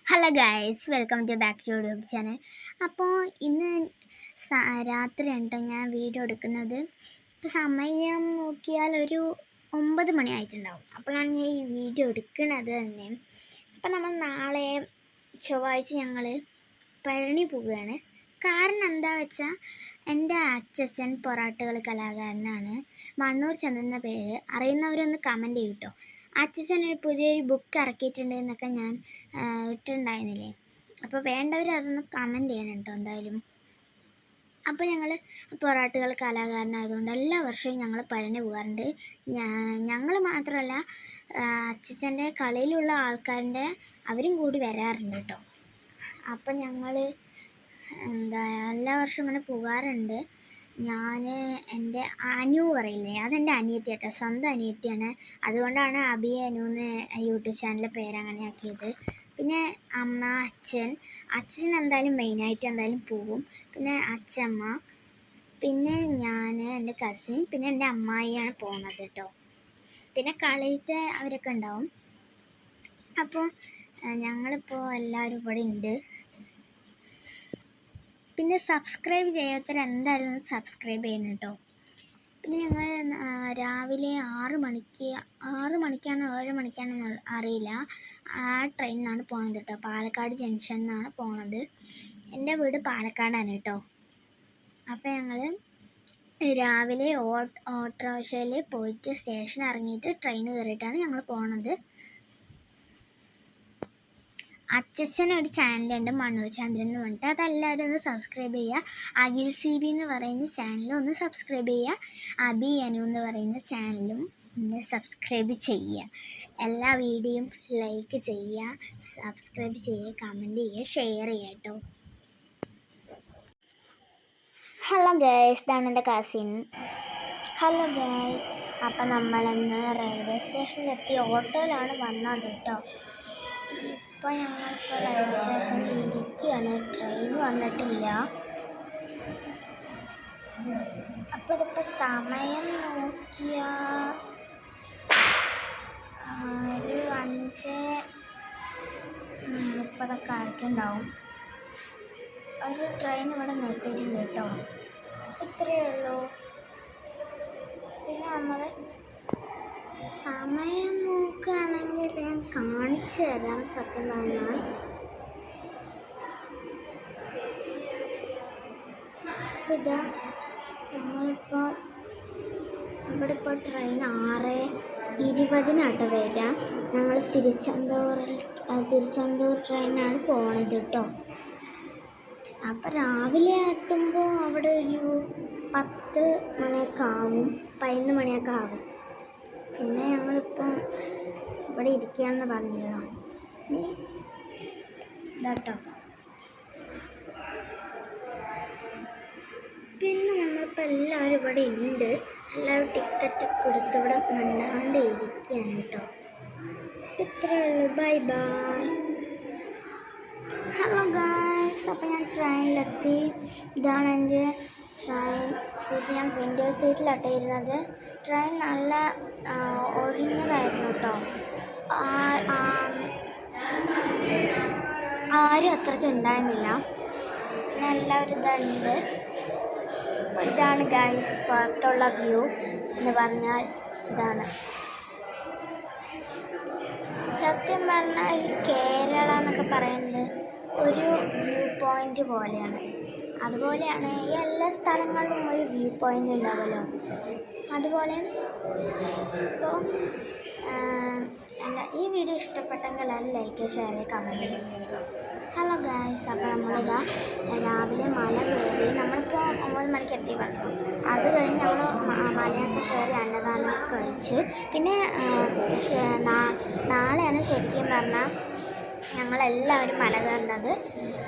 Hello guys, welcome to back to YouTube channel. അപ്പോൾ ഇന്ന് രാത്രിയാണ് കേട്ടോ ഞാൻ വീഡിയോ എടുക്കുന്നത്. ഇപ്പോൾ സമയം നോക്കിയാൽ ഒരു 9 മണി ആയിട്ടുണ്ടാവും. അപ്പോഴാണ് ഞാൻ ഈ വീഡിയോ എടുക്കുന്നത് തന്നെ. അപ്പോൾ നമ്മൾ നാളെ ചൊവ്വാഴ്ച ഞങ്ങൾ പഴനി പോവുകയാണ്. കാരണം എന്താ വെച്ചാൽ എൻ്റെ അച്ഛൻ പൊറാട്ടുകൾ കലാകാരനാണ്. മണ്ണൂർ ചന്ദ്രൻ എന്ന പേര്. അറിയുന്നവരൊന്ന് കമൻറ്റ് ചെയ്യും കേട്ടോ. അച്ഛൻ പുതിയൊരു ബുക്ക് ഇറക്കിയിട്ടുണ്ട് എന്നൊക്കെ ഞാൻ ഇട്ടുണ്ടായിരുന്നില്ലേ. അപ്പോൾ വേണ്ടവർ അതൊന്ന് കമൻറ്റ് ചെയ്യണം കേട്ടോ എന്തായാലും. അപ്പോൾ ഞങ്ങൾ പൊറാട്ടുകൾ കലാകാരനായതുകൊണ്ട് എല്ലാ വർഷവും ഞങ്ങൾ പഴനി പോകാറുണ്ട്. ഞങ്ങൾ മാത്രമല്ല, അച്ഛൻ്റെ കളിയിലുള്ള ആൾക്കാരുടെ അവരും കൂടി വരാറുണ്ട് കേട്ടോ. അപ്പം ഞങ്ങൾ എല്ലാ വർഷവും ഇങ്ങനെ പോകാറുണ്ട്. ഞാൻ എൻ്റെ അനു പറയില്ലേ, അതെൻ്റെ അനിയത്തി കേട്ടോ, സ്വന്തം അനിയത്തിയാണ്. അതുകൊണ്ടാണ് അബി അനു എന്ന് യൂട്യൂബ് ചാനലിലെ പേരങ്ങനെ ആക്കിയത്. പിന്നെ അമ്മ, അച്ഛൻ എന്തായാലും മെയിനായിട്ട് എന്തായാലും പോകും. പിന്നെ അച്ഛമ്മ, പിന്നെ ഞാൻ, എൻ്റെ കസിൻ, പിന്നെ എൻ്റെ അമ്മായിയാണ് പോകുന്നത് കേട്ടോ. പിന്നെ കളിയത്തെ അവരൊക്കെ ഉണ്ടാവും. അപ്പോൾ ഞങ്ങളിപ്പോൾ എല്ലാവരും ഇവിടെ ഉണ്ട്. പിന്നെ സബ്സ്ക്രൈബ് ചെയ്യാത്തവർ എന്തായാലും ഒന്ന് സബ്സ്ക്രൈബ് ചെയ്യണം കേട്ടോ. പിന്നെ ഞങ്ങൾ രാവിലെ 6 മണിക്കാണോ 7 മണിക്കാണോ അറിയില്ല, ആ ട്രെയിനിനാണ് പോകുന്നത് കേട്ടോ. പാലക്കാട് ജംഗ്ഷനിൽ നിന്നാണ് പോകുന്നത്. എൻ്റെ വീട് പാലക്കാടാണ് കേട്ടോ. അപ്പോൾ ഞങ്ങൾ രാവിലെ ഓട്ടോറിക്ഷയിൽ പോയിട്ട് സ്റ്റേഷൻ ഇറങ്ങിയിട്ട് ട്രെയിൻ കയറിയിട്ടാണ് ഞങ്ങൾ പോകുന്നത്. അച്ഛനൊരു ചാനലുണ്ട്, മണ്ണൂർ ചന്ദ്രൻ എന്ന് പറഞ്ഞിട്ട്. അതെല്ലാവരും ഒന്ന് സബ്സ്ക്രൈബ് ചെയ്യുക. അഖിൽ CB എന്ന് പറയുന്ന ചാനലും ഒന്ന് സബ്സ്ക്രൈബ് ചെയ്യുക. അബി അനു എന്ന് പറയുന്ന ചാനലും ഒന്ന് സബ്സ്ക്രൈബ് ചെയ്യുക. എല്ലാ വീഡിയോയും ലൈക്ക് ചെയ്യുക, സബ്സ്ക്രൈബ് ചെയ്യുക, കമൻറ്റ് ചെയ്യുക, ഷെയർ ചെയ്യുക കേട്ടോ. ഹലോ ഗൈസ്, ഇതാണ് എൻ്റെ കസിൻ. ഹലോ ഗൈസ്, അപ്പം നമ്മളിന്ന് റെയിൽവേ സ്റ്റേഷനിലെത്തി. ഓട്ടോയിലാണ് വന്നത് കേട്ടോ. ഇപ്പോൾ ഞങ്ങളിപ്പോൾ റെയിൽവേ സ്റ്റേഷനിൽ ഇരിക്കുകയാണ്. ട്രെയിൻ വന്നിട്ടില്ല. അപ്പോൾ ഇതിപ്പോൾ സമയം നോക്കിയാൽ ഒരു 5:30 ആയിട്ടുണ്ടാവും. ഒരു ട്രെയിൻ ഇവിടെ നിർത്തിയിട്ടുണ്ട് കേട്ടോ. ഇത്രയേ ഉള്ളൂ. പിന്നെ നമ്മൾ സമയം നോക്കുകയാണെങ്കിൽ ഞാൻ കാണിച്ചു തരാം. സത്യം പറഞ്ഞാൽ ഇതാ നമ്മളിപ്പോൾ ഇവിടെ ട്രെയിൻ 6:20 വരാം. ഞങ്ങൾ തിരുച്ചെന്തൂർ ട്രെയിനാണ് പോണത് കേട്ടോ. അപ്പോൾ രാവിലെ എത്തുമ്പോൾ അവിടെ ഒരു 10 മണിയൊക്കെ ആവും, 11 മണിയൊക്കെ ആവും. പിന്നെ ഞങ്ങളിപ്പോൾ ഇവിടെ ഇരിക്കുകയെന്ന് പറഞ്ഞല്ലോ. ഇതാട്ടോ. പിന്നെ നമ്മളിപ്പോൾ എല്ലാവരും ഇവിടെ ഉണ്ട്. എല്ലാവരും ടിക്കറ്റൊക്കെ എടുത്ത് ഇവിടെ മണ്ടാണ്ട് ഇരിക്കുകയാണ് കേട്ടോ. ഇത്രയേ ഉള്ളൂ. Bye bye. ഹലോ ഗായ്സ്, അപ്പോൾ ഞാൻ ട്രെയിനിലെത്തി. ഇതാണ് എൻ്റെ ട്രെയിൻ സീറ്റ്. ഞാൻ വിൻഡോ സീറ്റിലാട്ടോ ഇരുന്നത്. ട്രെയിൻ നല്ല ഒഴിഞ്ഞതായിരുന്നു കേട്ടോ. ആരും അത്രയ്ക്ക് ഉണ്ടായിരുന്നില്ല. പിന്നെ എല്ലാവരും ഇതുണ്ട്. ഇതാണ് ഗൈസ് പുറത്തുള്ള വ്യൂ എന്ന് പറഞ്ഞാൽ ഇതാണ്. സത്യം പറഞ്ഞാൽ കേരള എന്നൊക്കെ പറയുന്നത് ഒരു വ്യൂ പോയിൻ്റ് പോലെയാണ്. അതുപോലെയാണ് എല്ലാ സ്ഥലങ്ങളിലും ഒരു വ്യൂ പോയിൻ്റ് ഉണ്ടാവുമല്ലോ. അതുപോലെ ഇപ്പോൾ ഈ വീഡിയോ ഇഷ്ടപ്പെട്ടെങ്കിൽ അത് ലൈക്ക്, ഷെയർ ചെയ്യുക, കമൻറ്റ് ചെയ്യും. ഹലോ ഗായ്സ്, അപ്പോൾ നമ്മളിതാ രാവിലെ മല കയറി. നമ്മളിപ്പോൾ 9 മണിക്ക് എത്തി പറഞ്ഞു. അത് കഴിഞ്ഞ് ഞങ്ങൾ മലയൊക്കെ കയറി അന്നദാനമൊക്കെ കഴിച്ച്. പിന്നെ നാളെയാണ് ശരിക്കും പറഞ്ഞാൽ ഞങ്ങളെല്ലാവരും മല കയറുന്നത്.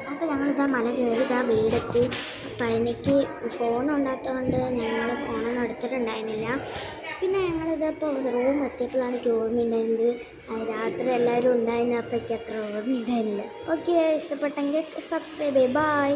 അപ്പോൾ ഞങ്ങളിതാ മല കയറി വീടെത്തി. പഴനിക്ക് ഫോൺ ഉണ്ടാത്തതുകൊണ്ട് ഞങ്ങൾ ഫോണൊന്നും എടുത്തിട്ടുണ്ടായിരുന്നില്ല. പിന്നെ ഞങ്ങളിതിപ്പോൾ റൂം എത്തിയപ്പോഴാണ് എനിക്ക് ഓർമ്മയുണ്ടായിരുന്നത്. രാത്രി എല്ലാവരും ഉണ്ടായിരുന്നപ്പോഴേക്ക് അത്ര ഓർമ്മയുണ്ടായിരുന്നില്ല. ഓക്കെ, ഇഷ്ടപ്പെട്ടെങ്കിൽ സബ്സ്ക്രൈബ് ചെയ്യുക. ബായ്.